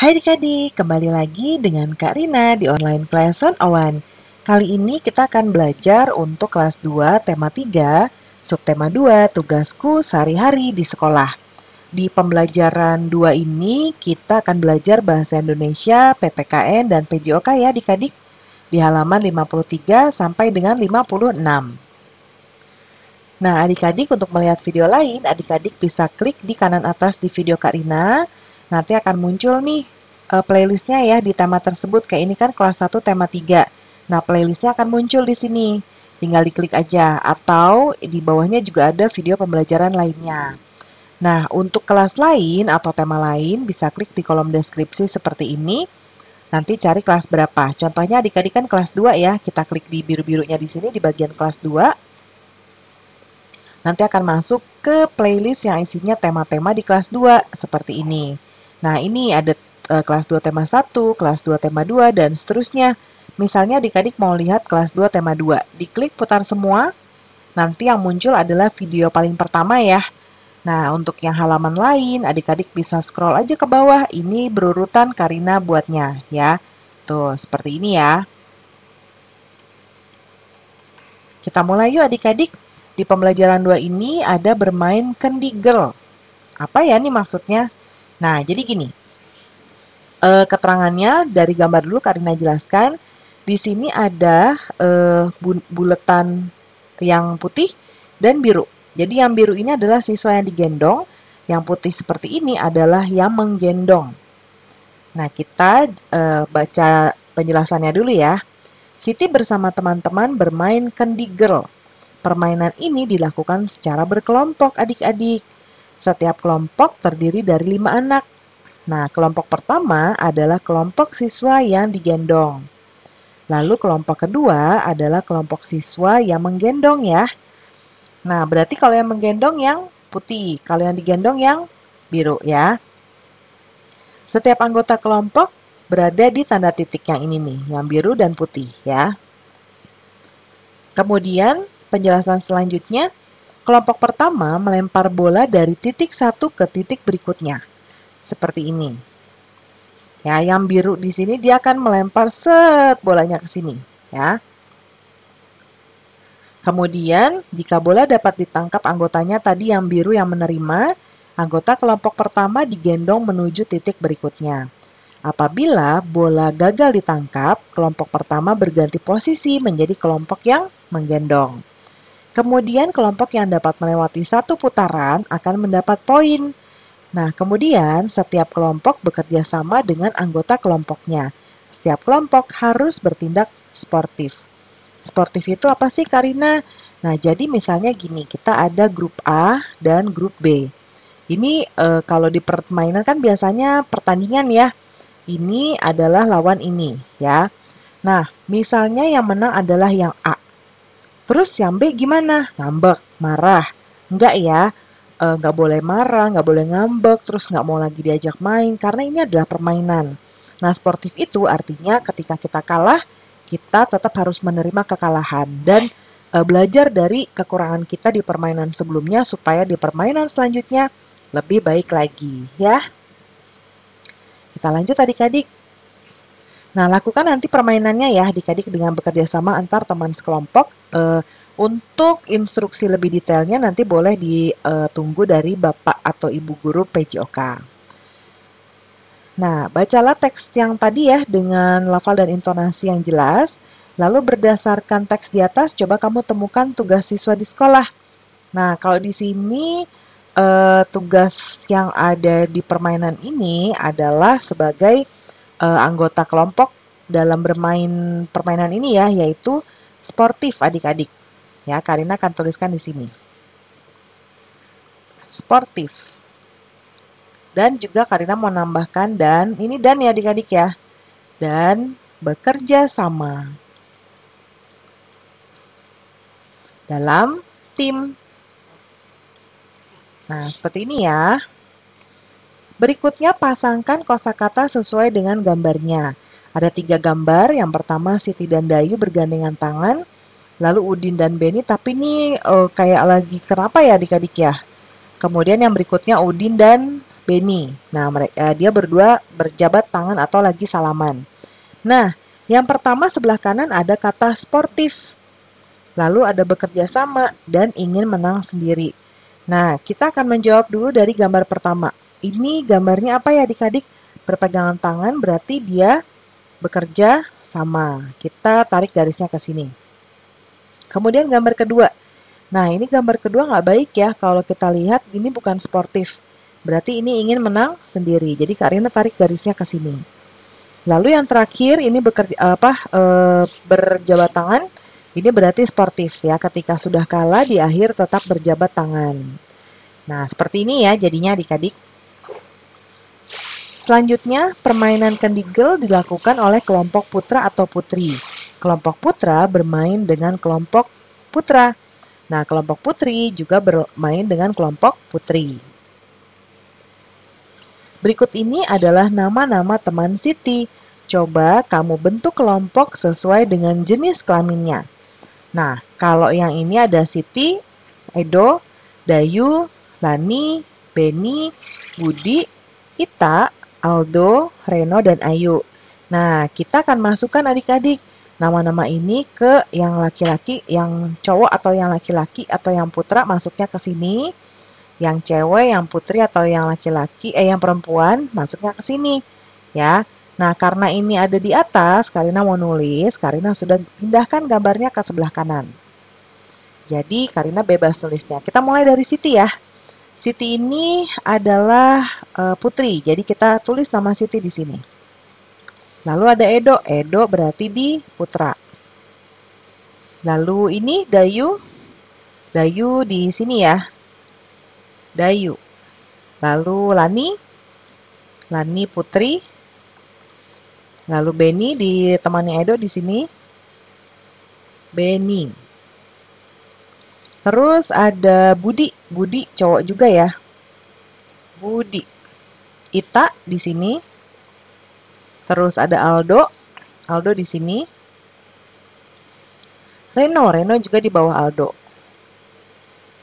Hai adik-adik, kembali lagi dengan Kak Rina di online class 101. Kali ini kita akan belajar untuk kelas 2, tema 3, subtema 2, tugasku sehari-hari di sekolah. Di pembelajaran 2 ini kita akan belajar bahasa Indonesia, PPKN, dan PJOK ya adik-adik di halaman 53 sampai dengan 56. Nah, adik-adik untuk melihat video lain, adik-adik bisa klik di kanan atas di video Kak Rina. Nanti akan muncul nih playlistnya ya di tema tersebut. Kayak ini kan kelas 1 tema 3. Nah, playlistnya akan muncul di sini. Tinggal diklik aja. Atau di bawahnya juga ada video pembelajaran lainnya. Nah, untuk kelas lain atau tema lain bisa klik di kolom deskripsi seperti ini. Nanti cari kelas berapa. Contohnya adik-adik kan kelas 2 ya. Kita klik di biru-birunya di sini di bagian kelas 2. Nanti akan masuk ke playlist yang isinya tema-tema di kelas 2 seperti ini. Nah, ini ada kelas 2 tema 1, kelas 2 tema 2, dan seterusnya. Misalnya adik-adik mau lihat kelas 2 tema 2. Diklik putar semua, nanti yang muncul adalah video paling pertama ya. Nah, untuk yang halaman lain, adik-adik bisa scroll aja ke bawah. Ini berurutan Karina buatnya ya. Tuh, seperti ini ya. Kita mulai yuk adik-adik. Di pembelajaran 2 ini ada bermain Candy Girl. Apa ya nih maksudnya? Nah, jadi gini. Keterangannya dari gambar dulu Karina jelaskan. Di sini ada buletan yang putih dan biru. Jadi yang biru ini adalah siswa yang digendong. Yang putih seperti ini adalah yang menggendong. Nah, kita baca penjelasannya dulu ya. Siti bersama teman-teman bermain Candy Girl. Permainan ini dilakukan secara berkelompok adik-adik. Setiap kelompok terdiri dari 5 anak. Nah, kelompok pertama adalah kelompok siswa yang digendong. Lalu kelompok kedua adalah kelompok siswa yang menggendong ya. Nah, berarti kalau yang menggendong yang putih, kalau yang digendong yang biru ya. Setiap anggota kelompok berada di tanda titik yang ini nih, yang biru dan putih ya. Kemudian penjelasan selanjutnya, kelompok pertama melempar bola dari titik satu ke titik berikutnya. Seperti ini. Ya, yang biru di sini dia akan melempar bolanya ke sini, ya. Kemudian, jika bola dapat ditangkap anggotanya tadi yang biru yang menerima, anggota kelompok pertama digendong menuju titik berikutnya. Apabila bola gagal ditangkap, kelompok pertama berganti posisi menjadi kelompok yang menggendong. Kemudian kelompok yang dapat melewati satu putaran akan mendapat poin. Nah, kemudian setiap kelompok bekerja sama dengan anggota kelompoknya. Setiap kelompok harus bertindak sportif. Sportif itu apa sih Karina? Nah, jadi misalnya gini, kita ada grup A dan grup B. Ini kalau di permainan kan biasanya pertandingan ya. Ini adalah lawan ini ya. Nah, misalnya yang menang adalah yang A. Terus yang B gimana? Ngambek, marah. Enggak ya, nggak boleh marah, nggak boleh ngambek, terus nggak mau lagi diajak main, karena ini adalah permainan. Nah, sportif itu artinya ketika kita kalah, kita tetap harus menerima kekalahan dan belajar dari kekurangan kita di permainan sebelumnya supaya di permainan selanjutnya lebih baik lagi, ya. Kita lanjut adik-adik. Nah, lakukan nanti permainannya ya adik-adik dengan bekerja sama antar teman sekelompok. Untuk instruksi lebih detailnya nanti boleh ditunggu dari Bapak atau Ibu Guru PJOK. Nah, bacalah teks yang tadi ya dengan lafal dan intonasi yang jelas. Lalu berdasarkan teks di atas, coba kamu temukan tugas siswa di sekolah. Nah, kalau di sini tugas yang ada di permainan ini adalah sebagai anggota kelompok dalam bermain permainan ini ya, yaitu sportif adik-adik. Ya, Karina akan tuliskan di sini. Sportif. Dan juga Karina mau nambahkan dan, ini dan ya adik-adik ya. Dan bekerja sama. Dalam tim. Nah, seperti ini ya. Berikutnya pasangkan kosakata sesuai dengan gambarnya. Ada 3 gambar. Yang pertama Siti dan Dayu bergandengan tangan. Lalu Udin dan Beni, tapi ini kayak lagi kenapa ya adik-adik ya. Kemudian yang berikutnya Udin dan Beni. Nah, dia berdua berjabat tangan atau lagi salaman. Nah, yang pertama sebelah kanan ada kata sportif. Lalu ada bekerja sama dan ingin menang sendiri. Nah, kita akan menjawab dulu dari gambar pertama. Ini gambarnya apa ya adik-adik? Berpegangan tangan berarti dia bekerja sama. Kita tarik garisnya ke sini. Kemudian gambar kedua. Nah, ini gambar kedua nggak baik ya. Kalau kita lihat ini bukan sportif. Berarti ini ingin menang sendiri. Jadi Karina tarik garisnya ke sini. Lalu yang terakhir ini berjabat tangan. Ini berarti sportif ya. Ketika sudah kalah di akhir tetap berjabat tangan. Nah, seperti ini ya jadinya adik-adik. Selanjutnya, permainan kendigel dilakukan oleh kelompok putra atau putri. Kelompok putra bermain dengan kelompok putra. Nah, kelompok putri juga bermain dengan kelompok putri. Berikut ini adalah nama-nama teman Siti. Coba kamu bentuk kelompok sesuai dengan jenis kelaminnya. Nah, kalau yang ini ada Siti, Edo, Dayu, Lani, Beni, Budi, Ita, Aldo, Reno, dan Ayu. Nah, kita akan masukkan adik-adik nama-nama ini ke yang laki-laki, yang cowok atau yang laki-laki atau yang putra masuknya ke sini. Yang cewek, yang putri atau yang laki-laki, yang perempuan masuknya ke sini. Ya. Nah, karena ini ada di atas, Karina mau nulis, Karina sudah pindahkan gambarnya ke sebelah kanan. Jadi, Karina bebas nulisnya. Kita mulai dari Siti ya. Siti ini adalah putri, jadi kita tulis nama Siti di sini. Lalu ada Edo, Edo berarti di putra. Lalu ini Dayu, Dayu di sini ya, Dayu. Lalu Lani, Lani putri. Lalu Beni di temannya Edo di sini, Beni. Terus ada Budi, Budi cowok juga ya. Budi. Ita di sini. Terus ada Aldo, Aldo di sini. Reno, Reno juga di bawah Aldo.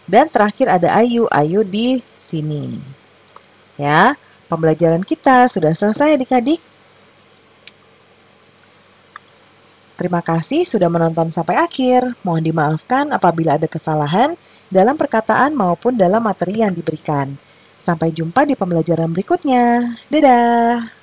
Dan terakhir ada Ayu, Ayu di sini. Ya, pembelajaran kita sudah selesai adik-adik. Terima kasih sudah menonton sampai akhir. Mohon dimaafkan apabila ada kesalahan dalam perkataan maupun dalam materi yang diberikan. Sampai jumpa di pembelajaran berikutnya. Dadah!